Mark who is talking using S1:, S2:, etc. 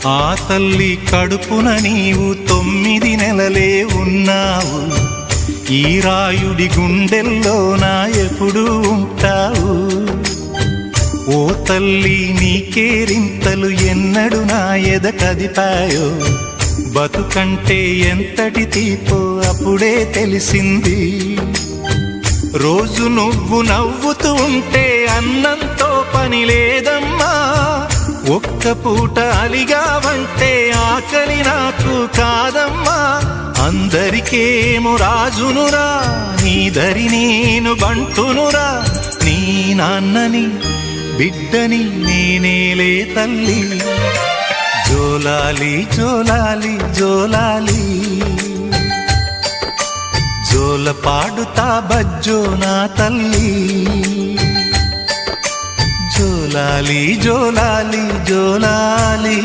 S1: ఆ తల్లి కడుపున నీవు 9 నెలలే ఉన్నావు. ఈ రాయుడి గుండెల్లో నా ఎప్పుడు ఉంటావు. ఓ తల్లి నీకేరింతలు ఎన్నడు నా ఎద కదిపాయో. బతుకంటే ఎంతటి తీపో అప్పుడే తెలిసింది. రోజు నువ్వు నవ్వుతూ ఉంటే అన్నంతో పని లేదమ్మా. ఒక్క పూట అలిగావంటే ఆకలి నాకు కాదమ్మా. అందరికేమో రాజునురా, నీ దరి నేను బంటునురా. నీ నాన్నని బిడ్డని నేనేలే తల్లి. జోలాలి జోలాలి జోలాలి, జోల పాడుతా బజ్జో నా తల్లి. జోలాలి జోలాలి జోలాలి.